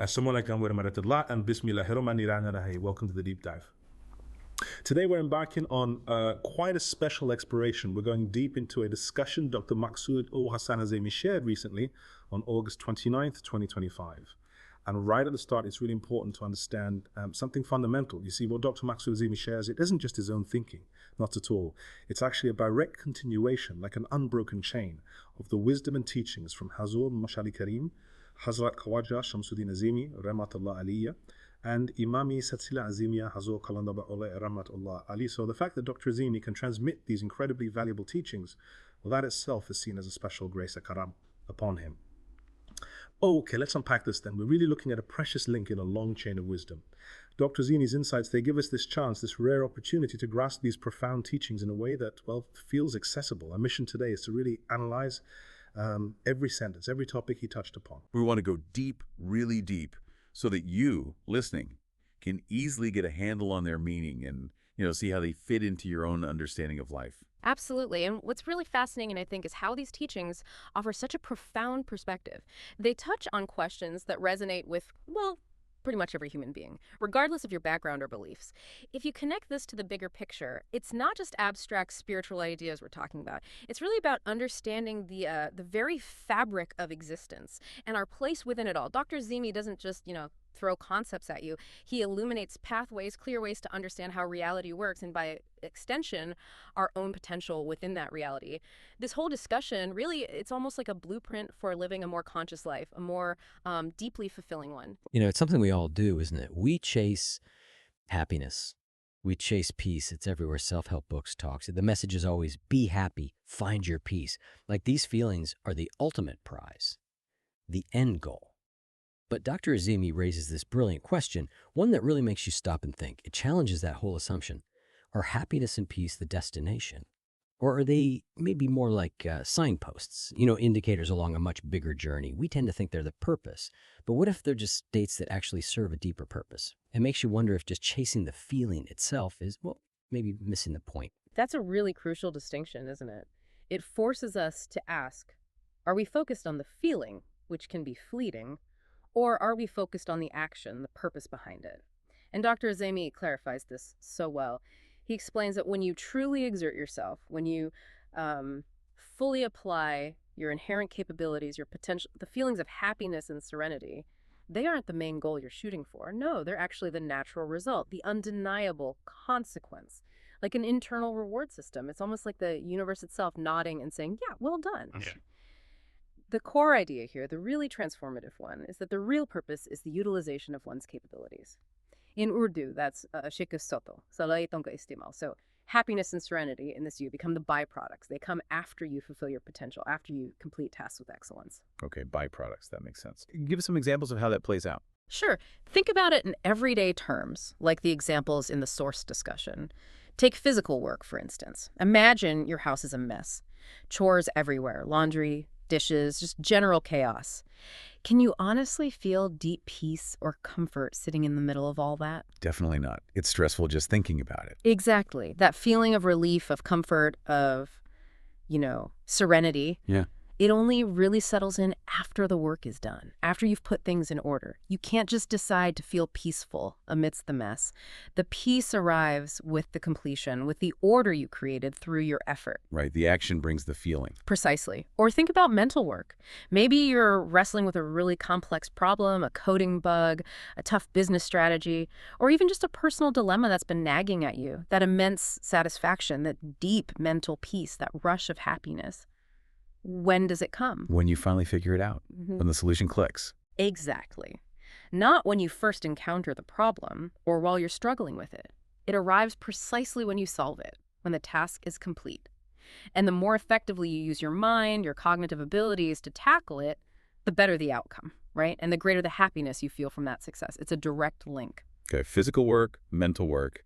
Assalamualaikum warahmatullah and bismillahirrahmanirrahim. Welcome to the deep dive. Today we're embarking on quite a special exploration. We're going deep into a discussion Dr. Maqsood Azeemi shared recently on August 29th, 2025. And right at the start, it's really important to understand something fundamental. You see, what Dr. Maqsood Azeemi shares, it isn't just his own thinking, not at all. It's actually a direct continuation, like an unbroken chain, of the wisdom and teachings from Hazur Mashali Karim, Hazrat Khawaja Shamsuddin Azeemi, Rahmatullah Aliyya, and Imami Satsila Azeemiya Hazur Qalandar Rahmatullah Ali. So the fact that Dr. Azeemi can transmit these incredibly valuable teachings, well, that itself is seen as a special grace, a karam, upon him. Okay, let's unpack this then. We're really looking at a precious link in a long chain of wisdom. Dr. Azeemi's insights, they give us this chance, this rare opportunity to grasp these profound teachings in a way that, well, feels accessible. Our mission today is to really analyze every sentence, every topic he touched upon. We want to go deep, really deep, so that you, listening, can easily get a handle on their meaning and, see how they fit into your own understanding of life. Absolutely. And what's really fascinating, I think, is how these teachings offer such a profound perspective. They touch on questions that resonate with, well, pretty much every human being, regardless of your background or beliefs. If you connect this to the bigger picture, it's not just abstract spiritual ideas we're talking about. It's really about understanding the very fabric of existence and our place within it all. Dr. Azeemi doesn't just, throw concepts at you. He illuminates pathways, clear ways to understand how reality works, and by extension, our own potential within that reality. This whole discussion, really, it's almost like a blueprint for living a more conscious life, a more deeply fulfilling one. It's something we all do, isn't it? We chase happiness. We chase peace. It's everywhere self-help books talks. The message is always, be happy, find your peace. Like these feelings are the ultimate prize, the end goal. But Dr. Azeemi raises this brilliant question, one that really makes you stop and think. It challenges that whole assumption. Are happiness and peace the destination? Or are they maybe more like signposts, indicators along a much bigger journey? We tend to think they're the purpose. But what if they're just states that actually serve a deeper purpose? It makes you wonder if just chasing the feeling itself is, well, maybe missing the point. That's a really crucial distinction, isn't it? It forces us to ask, are we focused on the feeling, which can be fleeting, or are we focused on the action, the purpose behind it? And Dr. Azeemi clarifies this so well. He explains that when you truly exert yourself, when you fully apply your inherent capabilities, your potential, the feelings of happiness and serenity, they aren't the main goal you're shooting for. No, they're actually the natural result, the undeniable consequence, like an internal reward system. It's almost like the universe itself nodding and saying, yeah, well done. Yeah. The core idea here, the really transformative one, is that the real purpose is the utilization of one's capabilities. In Urdu, that's shik soto, salai tonka istimal. So happiness and serenity in this view become the byproducts. They come after you fulfill your potential, after you complete tasks with excellence. Okay, byproducts, that makes sense. Give us some examples of how that plays out. Sure. Think about it in everyday terms, like the examples in the source discussion. Take physical work, for instance. Imagine your house is a mess. Chores everywhere, laundry, dishes, just general chaos. Can you honestly feel deep peace or comfort sitting in the middle of all that? Definitely not. It's stressful just thinking about it. Exactly. That feeling of relief, of comfort, of, serenity. Yeah. It only really settles in after the work is done, after you've put things in order. You can't just decide to feel peaceful amidst the mess. The peace arrives with the completion, with the order you created through your effort. Right, the action brings the feeling. Precisely. Or think about mental work. Maybe you're wrestling with a really complex problem, a coding bug, a tough business strategy, or even just a personal dilemma that's been nagging at you. That immense satisfaction, that deep mental peace, that rush of happiness. When does it come? When you finally figure it out, when the solution clicks. Exactly. Not when you first encounter the problem or while you're struggling with it. It arrives precisely when you solve it, when the task is complete. And the more effectively you use your mind, your cognitive abilities to tackle it, the better the outcome, right? And the greater the happiness you feel from that success. It's a direct link. Okay, physical work, mental work.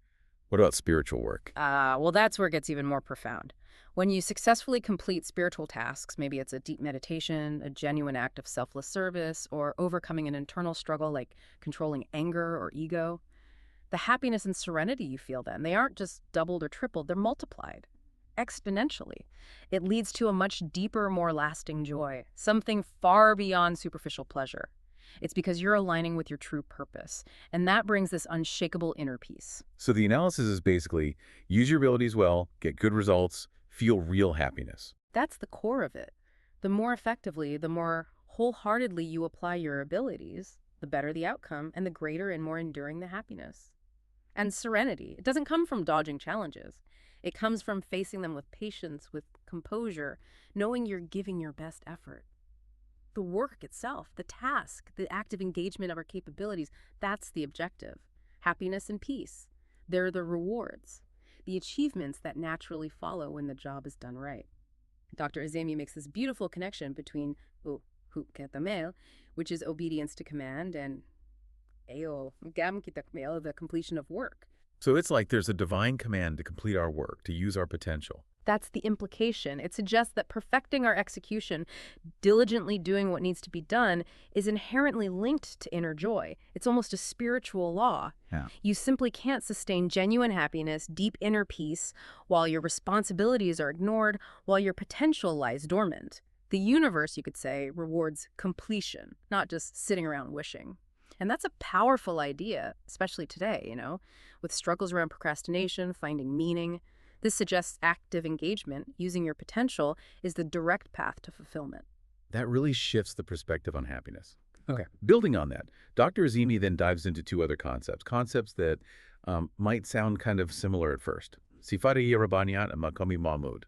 What about spiritual work? Well, that's where it gets even more profound. When you successfully complete spiritual tasks, maybe it's a deep meditation, a genuine act of selfless service, or overcoming an internal struggle like controlling anger or ego, the happiness and serenity you feel then, they aren't just doubled or tripled, they're multiplied exponentially. It leads to a much deeper, more lasting joy, something far beyond superficial pleasure. It's because you're aligning with your true purpose. And that brings this unshakable inner peace. So the analysis is basically use your abilities well, get good results, feel real happiness. That's the core of it. The more effectively, the more wholeheartedly you apply your abilities, the better the outcome and the greater and more enduring the happiness. And serenity, it doesn't come from dodging challenges. It comes from facing them with patience, with composure, knowing you're giving your best effort. The work itself, the task, the active engagement of our capabilities, that's the objective. Happiness and peace, they're the rewards, the achievements that naturally follow when the job is done right. Dr. Azeemi makes this beautiful connection between which is obedience to command, and the completion of work. So it's like there's a divine command to complete our work, to use our potential. That's the implication. It suggests that perfecting our execution, diligently doing what needs to be done, is inherently linked to inner joy. It's almost a spiritual law. Yeah. You simply can't sustain genuine happiness, deep inner peace, while your responsibilities are ignored, while your potential lies dormant. The universe, you could say, rewards completion, not just sitting around wishing. And that's a powerful idea, especially today, with struggles around procrastination, finding meaning. This suggests active engagement, using your potential, is the direct path to fulfillment. That really shifts the perspective on happiness. Okay. Building on that, Dr. Azeemi then dives into two other concepts that might sound kind of similar at first. Sifat-e Rabbaniyat and Maqam-e-Mahmood.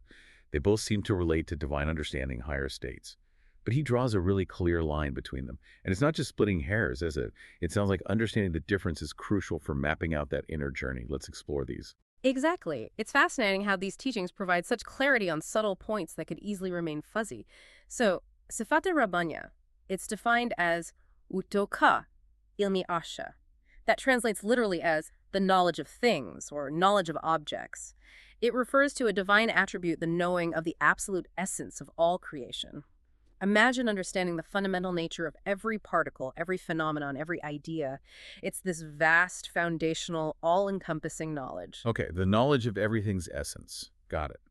They both seem to relate to divine understanding, higher states. But he draws a really clear line between them. And it's not just splitting hairs, is it? It sounds like understanding the difference is crucial for mapping out that inner journey. Let's explore these. Exactly. It's fascinating how these teachings provide such clarity on subtle points that could easily remain fuzzy. So, Sifat-e Rabbaniya, it's defined as utoka ilmi asha. That translates literally as the knowledge of things or knowledge of objects. It refers to a divine attribute, the knowing of the absolute essence of all creation. Imagine understanding the fundamental nature of every particle, every phenomenon, every idea. It's this vast, foundational, all-encompassing knowledge. Okay, the knowledge of everything's essence. Got it.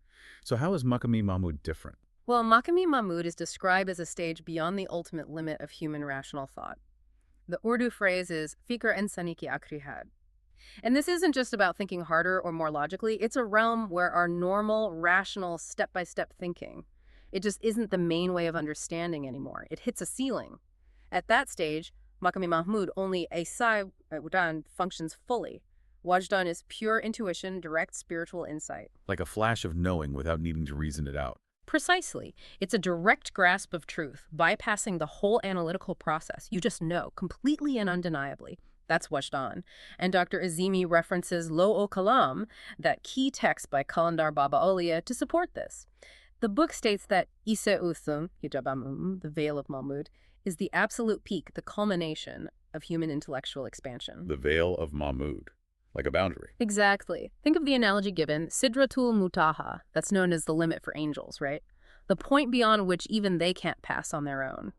So how is Maqam-e-Mahmood different? Well, Maqam-e-Mahmood is described as a stage beyond the ultimate limit of human rational thought. The Urdu phrase is fikr insani ki akhri had. And this isn't just about thinking harder or more logically. It's a realm where our normal, rational, step-by-step thinking, it just isn't the main way of understanding anymore. It hits a ceiling. At that stage, Maqam-e-Mahmood, only Wijdan functions fully. Wijdan is pure intuition, direct spiritual insight. Like a flash of knowing without needing to reason it out. Precisely. It's a direct grasp of truth, bypassing the whole analytical process. You just know, completely and undeniably. That's Wijdan. And Dr. Azeemi references Lo-o-Kalam, that key text by Qalandar Baba Auliya, to support this. The book states that Isa-Uthum, Hijab Mahmood, the veil of Mahmood, is the absolute peak, the culmination of human intellectual expansion. The veil of Mahmood. Like a boundary. Exactly. Think of the analogy given, Sidratul Muntaha, that's known as the limit for angels, right? The point beyond which even they can't pass on their own.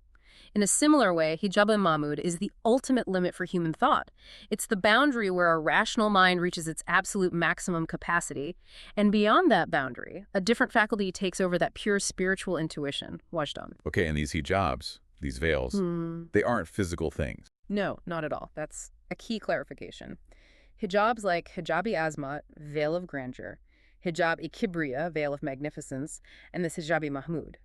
In a similar way, Hijab Mahmood is the ultimate limit for human thought. It's the boundary where our rational mind reaches its absolute maximum capacity, and beyond that boundary, a different faculty takes over that pure spiritual intuition, Wijdan. Okay, and these hijabs, these veils, they aren't physical things. No, not at all. That's a key clarification. Hijabs like Hijab-e Azmat, veil of grandeur, Hijab-e Kibriya, veil of magnificence, and this Hijab-e Mahmood.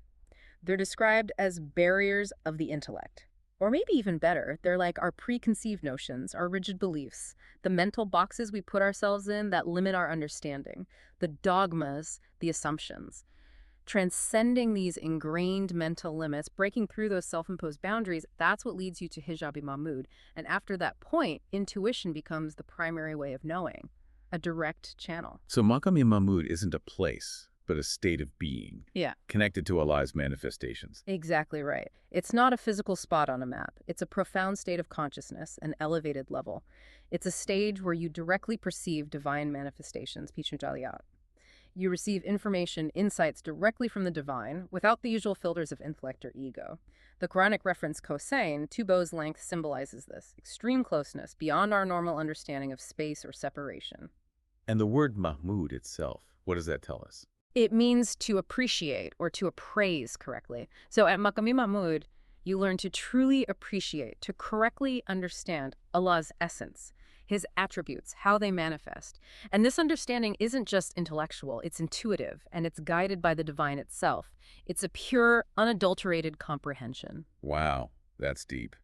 They're described as barriers of the intellect. Or maybe even better, they're like our preconceived notions, our rigid beliefs, the mental boxes we put ourselves in that limit our understanding, the dogmas, the assumptions. Transcending these ingrained mental limits, breaking through those self-imposed boundaries, that's what leads you to Hijab Mahmood. And after that point, intuition becomes the primary way of knowing, a direct channel. So Maqam-e-Mahmood isn't a place, but a state of being. Yeah. Connected to Allah's manifestations. Exactly right. It's not a physical spot on a map. It's a profound state of consciousness, an elevated level. It's a stage where you directly perceive divine manifestations, Pichunjaliyat. You receive information, insights directly from the divine, without the usual filters of intellect or ego. The Quranic reference Kosain, 2 bows' length, symbolizes this, extreme closeness, beyond our normal understanding of space or separation. And the word Mahmood itself, what does that tell us? It means to appreciate or to appraise correctly. So at Maqam-e-Mahmood, You learn to truly appreciate, to correctly understand Allah's essence, His attributes, how they manifest. And this understanding isn't just intellectual, it's intuitive, and it's guided by the divine itself. It's a pure, unadulterated comprehension. Wow, that's deep.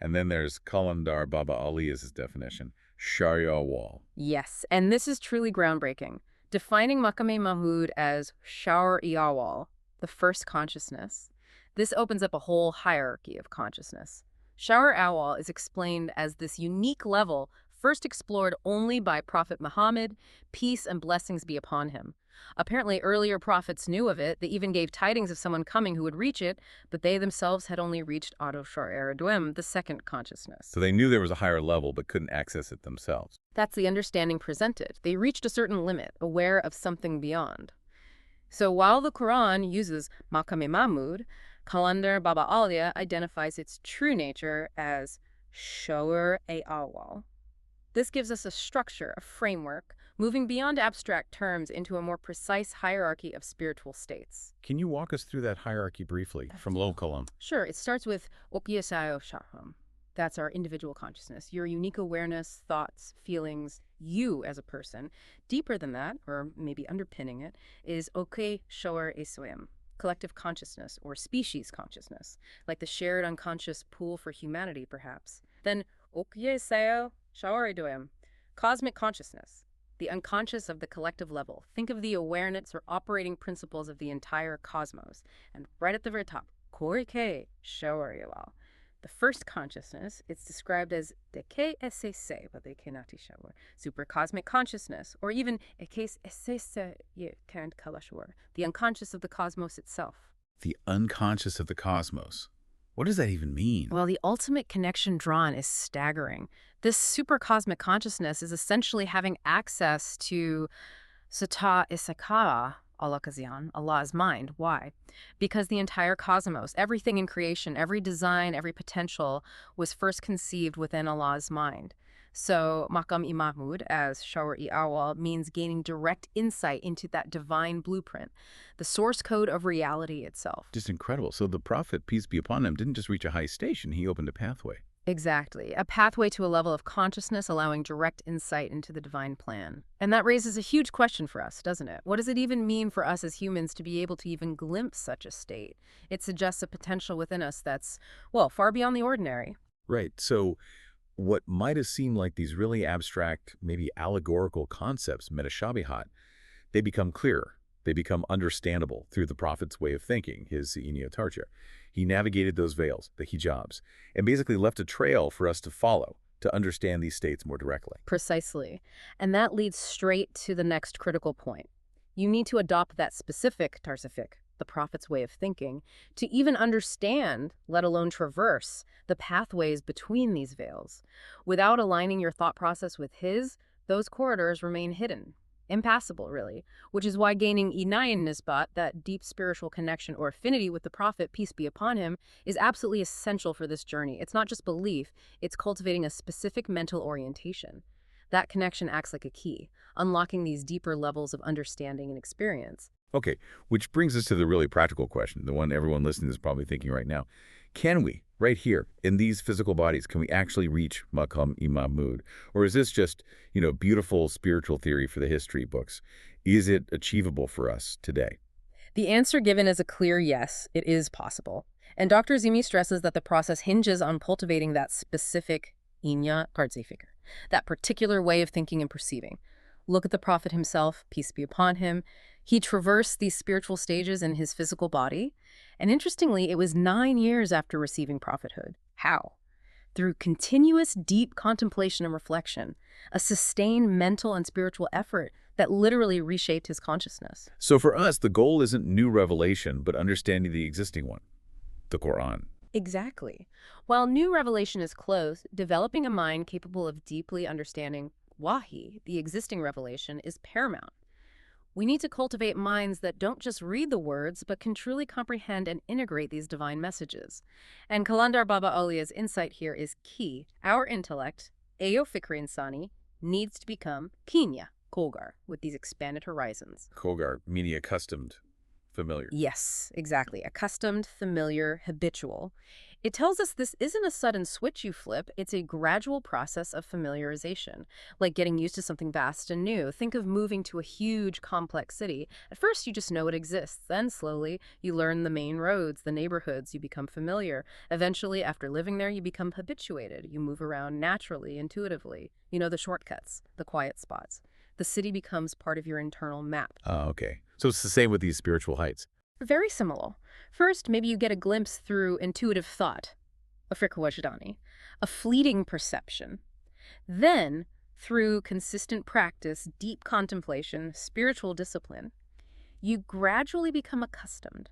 And then there's Qalandar Baba Auliya's definition, Awwal. Yes, and this is truly groundbreaking. Defining Maqam-e-Mahmood as Shuoor, the first consciousness, this opens up a whole hierarchy of consciousness. Awwal is explained as this unique level first explored only by Prophet Muhammad, peace and blessings be upon him. Apparently, earlier prophets knew of it. They even gave tidings of someone coming who would reach it, but they themselves had only reached Shuoor, the second consciousness. So they knew there was a higher level, but couldn't access it themselves. That's the understanding presented. They reached a certain limit, aware of something beyond. So while the Quran uses Maqam-e-Mahmood, Qalandar Baba Auliya identifies its true nature as Shuoor. This gives us a structure, a framework, moving beyond abstract terms into a more precise hierarchy of spiritual states. Can you walk us through that hierarchy briefly from low column? Sure, it starts with Shaham. That's our individual consciousness, your unique awareness, thoughts, feelings, you as a person. Deeper than that, or maybe underpinning it, is Shuoor, collective consciousness or species consciousness, like the shared unconscious pool for humanity, perhaps. Then Shuoor, cosmic consciousness, the unconscious of the collective level. Think of the awareness or operating principles of the entire cosmos. And right at the very top, Shuoor. The first consciousness, it's described as super cosmic consciousness, or even the unconscious of the cosmos itself. The unconscious of the cosmos. What does that even mean? Well, the ultimate connection drawn is staggering. This supercosmic consciousness is essentially having access to Sata Isakara, Allah's mind. Why? Because the entire cosmos, everything in creation, every design, every potential was first conceived within Allah's mind. So Maqam-e-Mahmood, as Shuoor means gaining direct insight into that divine blueprint, the source code of reality itself. Just incredible. So the prophet, peace be upon him, didn't just reach a high station, he opened a pathway. Exactly. A pathway to a level of consciousness allowing direct insight into the divine plan. And that raises a huge question for us, doesn't it? What does it even mean for us as humans to be able to even glimpse such a state? It suggests a potential within us that's, well, far beyond the ordinary. Right. So what might have seemed like these really abstract, maybe allegorical concepts, metashabihat, they become clearer. They become understandable through the prophet's way of thinking, his tarja. He navigated those veils, the hijabs, and basically left a trail for us to follow to understand these states more directly. Precisely. And that leads straight to the next critical point. You need to adopt that specific tarsafik, the prophet's way of thinking, to even understand, let alone traverse, the pathways between these veils. Without aligning your thought process with his, those corridors remain hidden. Impassable, really, which is why gaining inayan nisbat, that deep spiritual connection or affinity with the Prophet, peace be upon him, is absolutely essential for this journey. It's not just belief, it's cultivating a specific mental orientation. That connection acts like a key, unlocking these deeper levels of understanding and experience. Okay, which brings us to the really practical question, the one everyone listening is probably thinking right now. Can we, right here, in these physical bodies, can we actually reach Maqam-e-Mahmood? Or is this just, beautiful spiritual theory for the history books? Is it achievable for us today? The answer given is a clear yes, it is possible. And Dr. Azeemi stresses that the process hinges on cultivating that specific inya kardzifikr, that particular way of thinking and perceiving. Look at the Prophet himself, peace be upon him. He traversed these spiritual stages in his physical body. And interestingly, it was 9 years after receiving prophethood. How? Through continuous deep contemplation and reflection, a sustained mental and spiritual effort that literally reshaped his consciousness. So for us, the goal isn't new revelation, but understanding the existing one, the Quran. Exactly. While new revelation is close, developing a mind capable of deeply understanding Wahi, the existing revelation, is paramount. We need to cultivate minds that don't just read the words, but can truly comprehend and integrate these divine messages. And Qalandar Baba Auliya's insight here is key. Our intellect, Ayo Fikri Insani, needs to become Kinya, Kogar, with these expanded horizons. Kogar, meaning accustomed, familiar. Yes, exactly. Accustomed, familiar, habitual. It tells us this isn't a sudden switch you flip, it's a gradual process of familiarization, like getting used to something vast and new. Think of moving to a huge, complex city. At first, you just know it exists. Then, slowly, you learn the main roads, the neighborhoods, you become familiar. Eventually, after living there, you become habituated. You move around naturally, intuitively. You know the shortcuts, the quiet spots. The city becomes part of your internal map. Oh, okay. So it's the same with these spiritual heights. Very similar. First, maybe you get a glimpse through intuitive thought, a fikr wajdani, a fleeting perception. Then, through consistent practice, deep contemplation, spiritual discipline, you gradually become accustomed,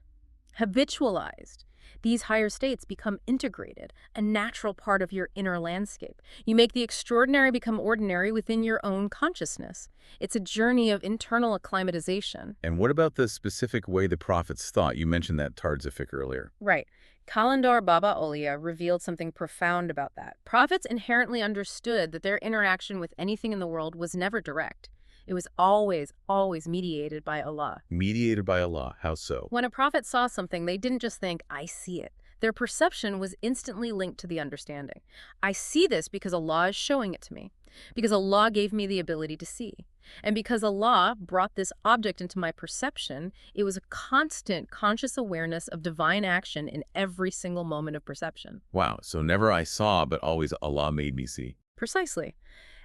habitualized. These higher states become integrated, a natural part of your inner landscape. You make the extraordinary become ordinary within your own consciousness. It's a journey of internal acclimatization. And what about the specific way the prophets thought? You mentioned that towards a fiqh earlier. Right. Qalandar Baba Auliya revealed something profound about that. Prophets inherently understood that their interaction with anything in the world was never direct. It was always, always mediated by Allah. Mediated by Allah. How so? When a prophet saw something, they didn't just think, I see it. Their perception was instantly linked to the understanding. I see this because Allah is showing it to me, because Allah gave me the ability to see. And because Allah brought this object into my perception, it was a constant conscious awareness of divine action in every single moment of perception. Wow. So never I saw, but always Allah made me see. Precisely.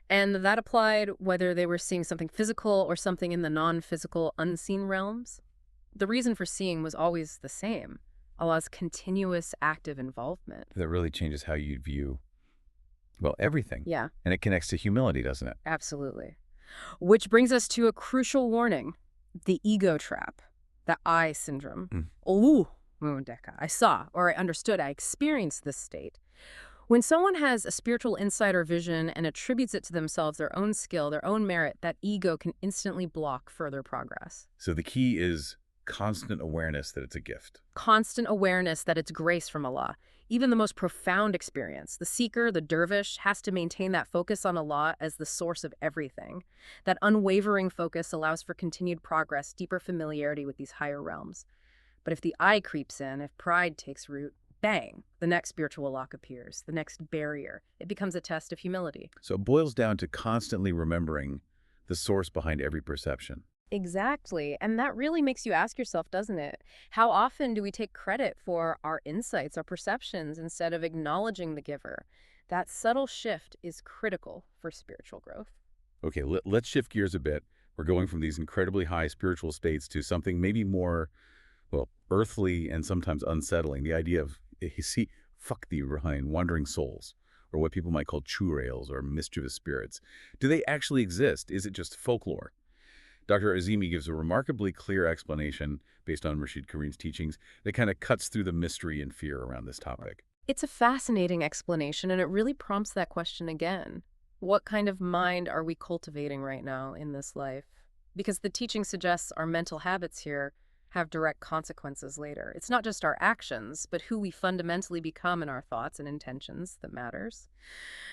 And that applied whether they were seeing something physical or something in the non-physical, unseen realms. The reason for seeing was always the same: Allah's continuous active involvement. That really changes how you view, well, everything. Yeah. And it connects to humility, doesn't it? Absolutely. Which brings us to a crucial warning: the ego trap, the I syndrome. Oh, I saw, or I understood, I experienced this state. When someone has a spiritual insight or vision and attributes it to themselves, their own skill, their own merit, that ego can instantly block further progress. So the key is constant awareness that it's a gift. Constant awareness that it's grace from Allah. Even the most profound experience, the seeker, the dervish, has to maintain that focus on Allah as the source of everything. That unwavering focus allows for continued progress, deeper familiarity with these higher realms. But if the I creeps in, if pride takes root, bang, the next spiritual lock appears, the next barrier. It becomes a test of humility. So it boils down to constantly remembering the source behind every perception. Exactly. And that really makes you ask yourself, doesn't it? How often do we take credit for our insights, our perceptions, instead of acknowledging the giver? That subtle shift is critical for spiritual growth. Okay, let's shift gears a bit. We're going from these incredibly high spiritual states to something maybe more, well, earthly and sometimes unsettling. The idea of, you see, fuck the Rhine, wandering souls, or what people might call churails or mischievous spirits. Do they actually exist? Is it just folklore? Dr. Azeemi gives a remarkably clear explanation based on Rashid Karim's teachings that kind of cuts through the mystery and fear around this topic. It's a fascinating explanation, and it really prompts that question again. What kind of mind are we cultivating right now in this life? Because the teaching suggests our mental habits here have direct consequences later. It's not just our actions, but who we fundamentally become in our thoughts and intentions that matters.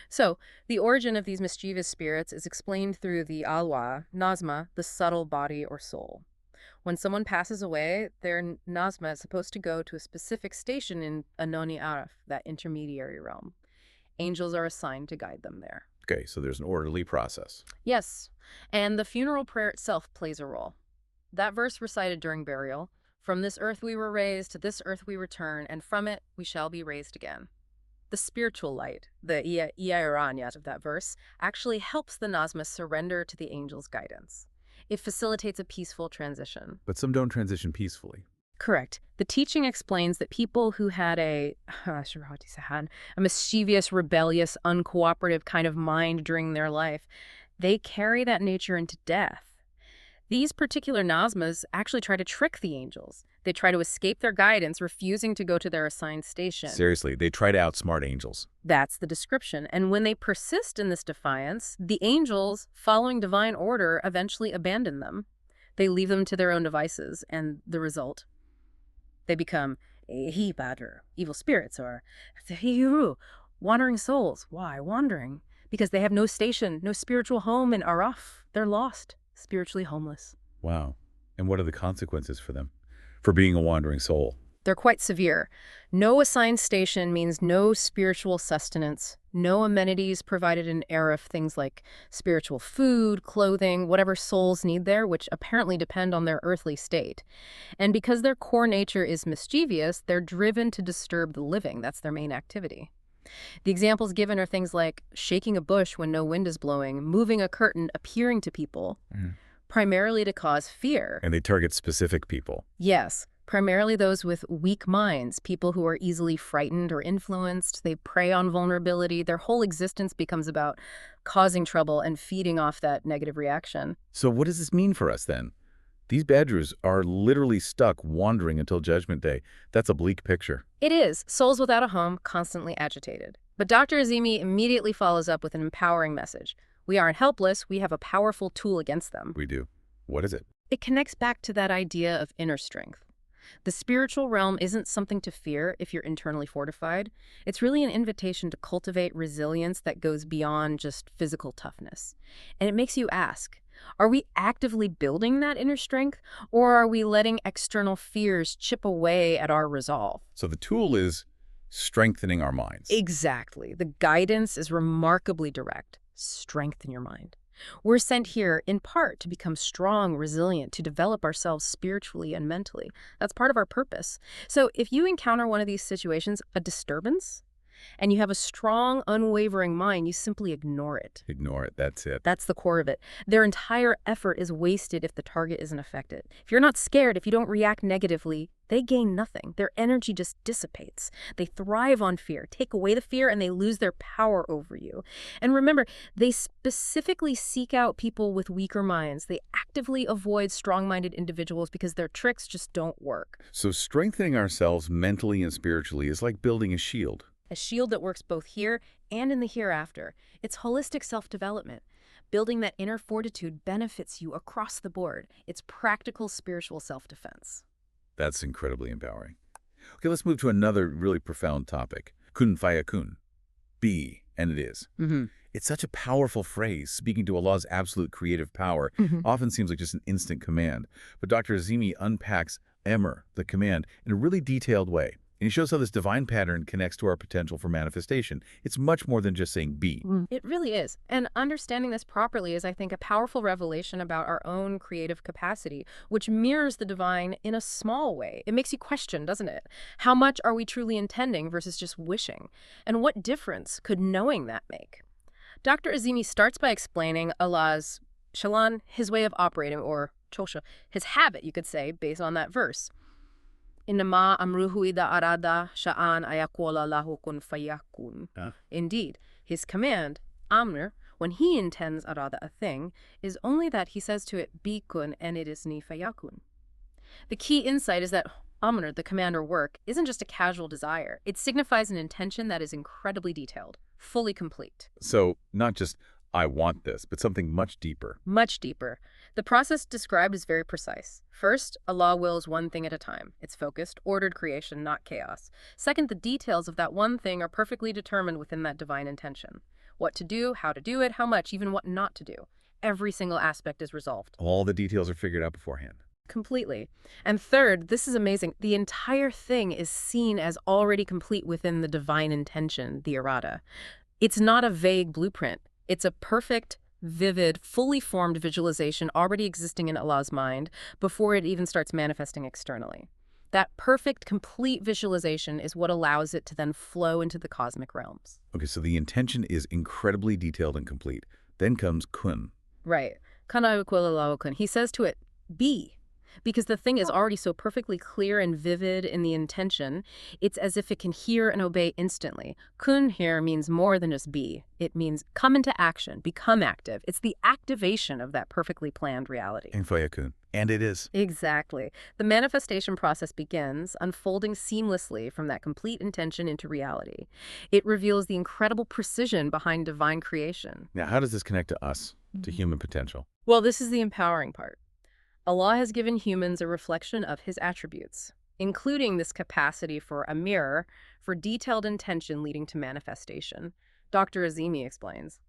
So, the origin of these mischievous spirits is explained through the Awwal, Nazma, the subtle body or soul. When someone passes away, their Nazma is supposed to go to a specific station in Anoni Araf, that intermediary realm. Angels are assigned to guide them there. Okay, so there's an orderly process. Yes, and the funeral prayer itself plays a role. That verse recited during burial, "From this earth we were raised, to this earth we return, and from it we shall be raised again." The spiritual light, the Iyaranyat of that verse, actually helps the Nazma surrender to the angel's guidance. It facilitates a peaceful transition. But some don't transition peacefully. Correct. The teaching explains that people who had a mischievous, rebellious, uncooperative kind of mind during their life, they carry that nature into death. These particular Nazmas actually try to trick the angels. They try to escape their guidance, refusing to go to their assigned station. Seriously, they try to outsmart angels. That's the description. And when they persist in this defiance, the angels, following divine order, eventually abandon them. They leave them to their own devices, and the result? They become badrooh, evil spirits, or wandering souls. Why wandering? Because they have no station, no spiritual home in Araf. They're lost, spiritually homeless. Wow. And what are the consequences for them? For being a wandering soul? They're quite severe. No assigned station means no spiritual sustenance, no amenities provided in era of things like spiritual food, clothing, whatever souls need there, which apparently depend on their earthly state. And because their core nature is mischievous, they're driven to disturb the living. That's their main activity. The examples given are things like shaking a bush when no wind is blowing, moving a curtain, appearing to people, primarily to cause fear. And they target specific people. Yes. Primarily those with weak minds, people who are easily frightened or influenced. They prey on vulnerability. Their whole existence becomes about causing trouble and feeding off that negative reaction. So what does this mean for us then? These badroos are literally stuck wandering until Judgment Day. That's a bleak picture. It is. Souls without a home, constantly agitated. But Dr. Azeemi immediately follows up with an empowering message. We aren't helpless. We have a powerful tool against them. We do. What is it? It connects back to that idea of inner strength. The spiritual realm isn't something to fear if you're internally fortified. It's really an invitation to cultivate resilience that goes beyond just physical toughness. And it makes you ask, are we actively building that inner strength, or are we letting external fears chip away at our resolve? So the tool is strengthening our minds. Exactly. The guidance is remarkably direct. Strengthen your mind. We're sent here, in part, to become strong, resilient, to develop ourselves spiritually and mentally. That's part of our purpose. So if you encounter one of these situations, a disturbance, and you have a strong, unwavering mind, you simply ignore it. Ignore it. That's it. That's the core of it. Their entire effort is wasted if the target isn't affected. If you're not scared, if you don't react negatively, they gain nothing. Their energy just dissipates. They thrive on fear. Take away the fear and they lose their power over you. And remember, they specifically seek out people with weaker minds. They actively avoid strong-minded individuals because their tricks just don't work. So strengthening ourselves mentally and spiritually is like building a shield. A shield that works both here and in the hereafter. It's holistic self-development. Building that inner fortitude benefits you across the board. It's practical spiritual self-defense. That's incredibly empowering. Okay, let's move to another really profound topic. Kun fayakun. Be, and it is. It's such a powerful phrase. Speaking to Allah's absolute creative power often seems like just an instant command. But Dr. Azeemi unpacks Emr, the command, in a really detailed way. And he shows how this divine pattern connects to our potential for manifestation. It's much more than just saying be. It really is. And understanding this properly is, I think, a powerful revelation about our own creative capacity, which mirrors the divine in a small way. It makes you question, doesn't it? How much are we truly intending versus just wishing? And what difference could knowing that make? Dr. Azeemi starts by explaining Allah's shalan, his way of operating, or chosha, his habit, you could say, based on that verse. Innama amruhu ida arada sha'an ayakola lahu kun fayakun. Indeed, his command, amr, when he intends arada a thing, is only that he says to it, be kun, and it is ni fayakun. The key insight is that amr, the command or work, isn't just a casual desire. It signifies an intention that is incredibly detailed, fully complete. So not just, I want this, but something much deeper. Much deeper. The process described is very precise. First, Allah wills one thing at a time. It's focused, ordered creation, not chaos. Second, the details of that one thing are perfectly determined within that divine intention. What to do, how to do it, how much, even what not to do. Every single aspect is resolved. All the details are figured out beforehand. Completely. And third, this is amazing, the entire thing is seen as already complete within the divine intention, the irada. It's not a vague blueprint. It's a perfect, vivid, fully formed visualization already existing in Allah's mind before it even starts manifesting externally. That perfect, complete visualization is what allows it to then flow into the cosmic realms. Okay, so the intention is incredibly detailed and complete. Then comes kun. Right. Kana yuqul kun. He says to it, be. Because the thing is already so perfectly clear and vivid in the intention, it's as if it can hear and obey instantly. Kun here means more than just be. It means come into action, become active. It's the activation of that perfectly planned reality. And fayakun. And it is. Exactly. The manifestation process begins, unfolding seamlessly from that complete intention into reality. It reveals the incredible precision behind divine creation. Now, how does this connect to us, to human potential? Well, this is the empowering part. Allah has given humans a reflection of his attributes, including this capacity for a mirror for detailed intention leading to manifestation. Dr. Azeemi explains,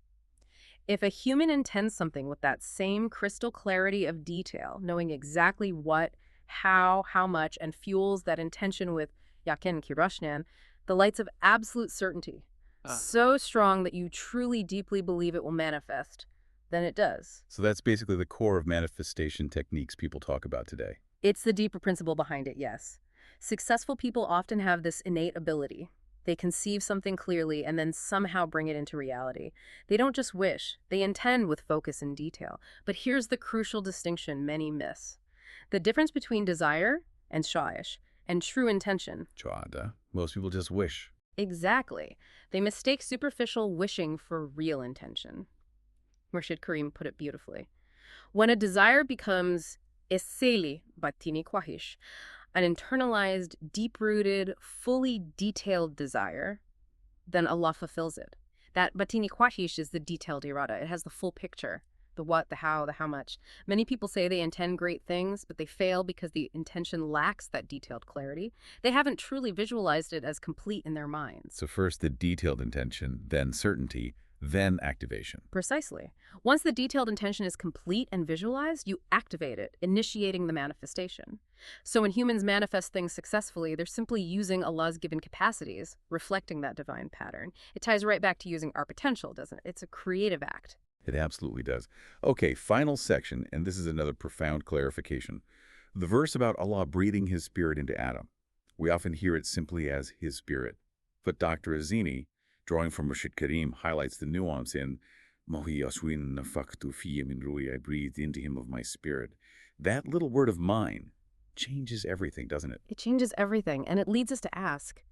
if a human intends something with that same crystal clarity of detail, knowing exactly what, how much, and fuels that intention with yakin kirashnan, the lights of absolute certainty. So strong that you truly deeply believe it will manifest, then it does. So that's basically the core of manifestation techniques people talk about today. It's the deeper principle behind it, yes. Successful people often have this innate ability. They conceive something clearly and then somehow bring it into reality. They don't just wish, they intend with focus and detail. But here's the crucial distinction many miss. The difference between desire and sha'ish and true intention. Chada. Most people just wish. Exactly. They mistake superficial wishing for real intention. Murshid Karim put it beautifully. When a desire becomes eseli batini kwahish, an internalized, deep-rooted, fully detailed desire, then Allah fulfills it. That batini kwahish is the detailed irada. It has the full picture, the what, the how much. Many people say they intend great things, but they fail because the intention lacks that detailed clarity. They haven't truly visualized it as complete in their minds. So first the detailed intention, then certainty, then activation. Precisely. Once the detailed intention is complete and visualized, you activate it, initiating the manifestation. So when humans manifest things successfully, they're simply using Allah's given capacities, reflecting that divine pattern. It ties right back to using our potential, doesn't it? It's a creative act. It absolutely does. Okay, final section, and this is another profound clarification. The verse about Allah breathing his spirit into Adam. We often hear it simply as his spirit. But Dr. Azeemi, drawing from Murshid Karim, highlights the nuance in Mahi Yaswin Nafaktu Fiya Min Ruhi, I breathed into him of my spirit. That little word of mine changes everything, doesn't it? It changes everything, and it leads us to ask,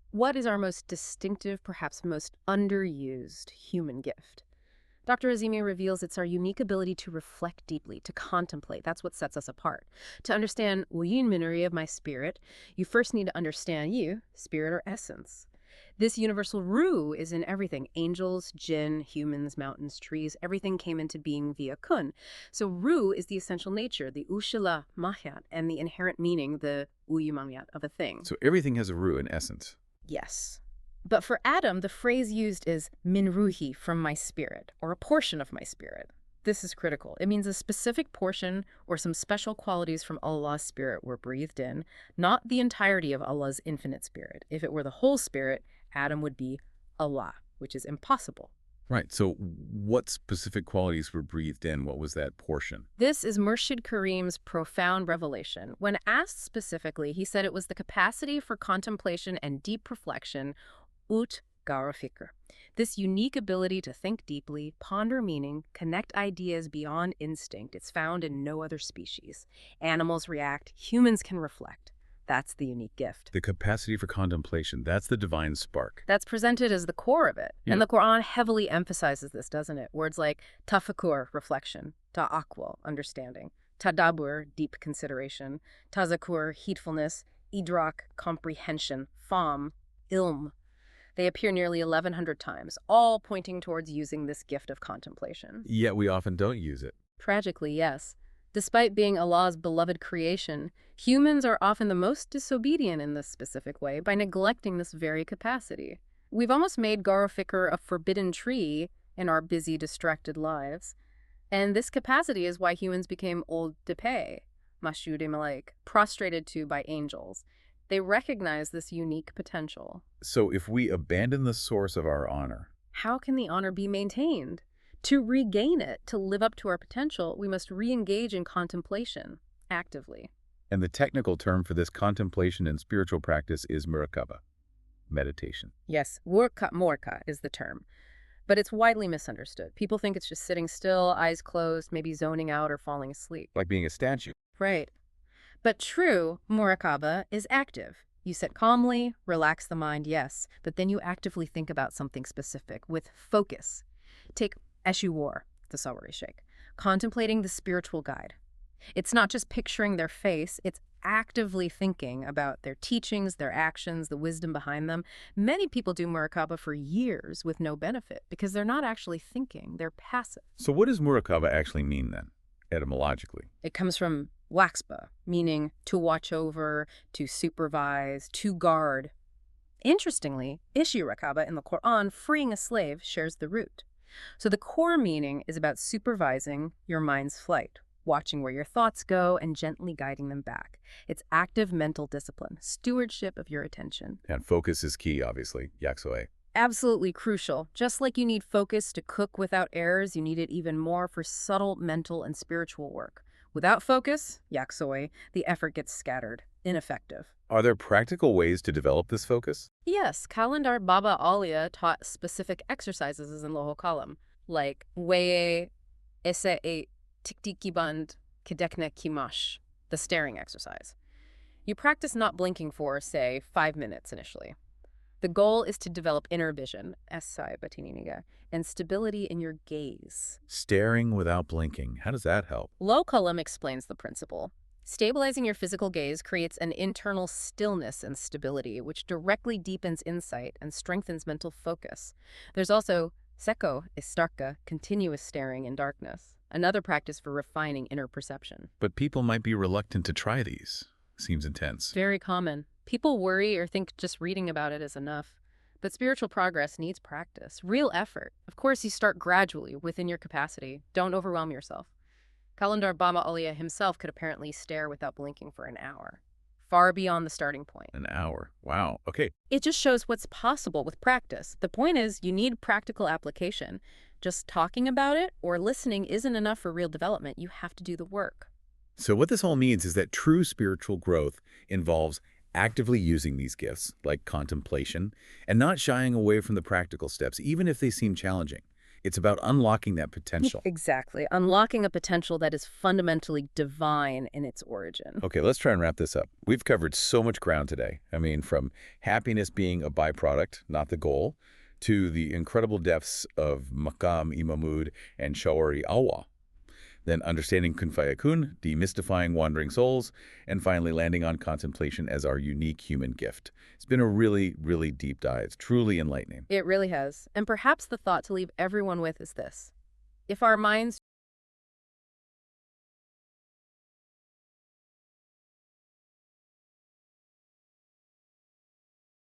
what is our most distinctive, perhaps most underused human gift? Dr. Azeemi reveals it's our unique ability to reflect deeply, to contemplate. That's what sets us apart. To understand Wuyin Minuri of my spirit, you first need to understand you, spirit or essence. This universal ruh is in everything. Angels, jinn, humans, mountains, trees, everything came into being via kun. So ruh is the essential nature, the ushala mahyat, and the inherent meaning, the uyumamyat of a thing. So everything has a ruh in essence. Yes. But for Adam, the phrase used is min ruhi, from my spirit, or a portion of my spirit. This is critical. It means a specific portion or some special qualities from Allah's spirit were breathed in, not the entirety of Allah's infinite spirit. If it were the whole spirit, Adam would be Allah, which is impossible. Right. So what specific qualities were breathed in? What was that portion? This is Murshid Karim's profound revelation. When asked specifically, he said it was the capacity for contemplation and deep reflection, ut gara fikr. This unique ability to think deeply, ponder meaning, connect ideas beyond instinct. It's found in no other species. Animals react, humans can reflect. That's the unique gift. The capacity for contemplation, that's the divine spark. That's presented as the core of it. Yeah. And the Quran heavily emphasizes this, doesn't it? Words like tafakkur, reflection, ta'akwal, understanding, tadabbur, deep consideration, tazakur, heedfulness, idrak, comprehension, fahm, ilm. They appear nearly 1,100 times, all pointing towards using this gift of contemplation. Yet we often don't use it. Tragically, yes. Despite being Allah's beloved creation, humans are often the most disobedient in this specific way by neglecting this very capacity. We've almost made gara fikr a forbidden tree in our busy, distracted lives. And this capacity is why humans became old depe, mashud malaik, prostrated to by angels. They recognize this unique potential. So if we abandon the source of our honor, how can the honor be maintained? To regain it, to live up to our potential, we must re-engage in contemplation, actively. And the technical term for this contemplation and spiritual practice is Muraqaba, meditation. Yes, morka is the term. But it's widely misunderstood. People think it's just sitting still, eyes closed, maybe zoning out or falling asleep. Like being a statue. Right. But true Muraqaba is active. You sit calmly, relax the mind, yes, but then you actively think about something specific with focus. Take Shuoor, the Sawari Sheikh, contemplating the spiritual guide. It's not just picturing their face, it's actively thinking about their teachings, their actions, the wisdom behind them. Many people do Muraqaba for years with no benefit because they're not actually thinking, they're passive. So what does Muraqaba actually mean then, etymologically? It comes from waqsba, meaning to watch over, to supervise, to guard. Interestingly, Muraqaba in the Quran, freeing a slave, shares the root. So the core meaning is about supervising your mind's flight, watching where your thoughts go and gently guiding them back. It's active mental discipline, stewardship of your attention. And focus is key, obviously. Yaksoe. Absolutely crucial. Just like you need focus to cook without errors, you need it even more for subtle mental and spiritual work. Without focus, yaksoe, the effort gets scattered, ineffective. Are there practical ways to develop this focus? Yes, Qalandar Baba Auliya taught specific exercises in Loho Kalam, like Weye Ese e Tiktiki Band Kidekne Kimash, the staring exercise. You practice not blinking for, say, 5 minutes initially. The goal is to develop inner vision, essai batininiga, and stability in your gaze. Staring without blinking. How does that help? Low Kalam explains the principle. Stabilizing your physical gaze creates an internal stillness and stability, which directly deepens insight and strengthens mental focus. There's also Seko Istarka, continuous staring in darkness, another practice for refining inner perception. But people might be reluctant to try these. Seems intense. Very common. People worry or think just reading about it is enough. But spiritual progress needs practice, real effort. Of course, you start gradually within your capacity. Don't overwhelm yourself. Qalandar Baba Auliya himself could apparently stare without blinking for an hour, far beyond the starting point. An hour. Wow. Okay. It just shows what's possible with practice. The point is, you need practical application. Just talking about it or listening isn't enough for real development. You have to do the work. So what this all means is that true spiritual growth involves actively using these gifts, like contemplation, and not shying away from the practical steps, even if they seem challenging. It's about unlocking that potential. Exactly. Unlocking a potential that is fundamentally divine in its origin. Okay, let's try and wrap this up. We've covered so much ground today. I mean, from happiness being a byproduct, not the goal, to the incredible depths of Maqam-e-Mahmood and Shuoor Awwal. Then understanding Kun Fayakun, demystifying wandering souls, and finally landing on contemplation as our unique human gift. It's been a really, really deep dive, truly enlightening. It really has. And perhaps the thought to leave everyone with is this. If our minds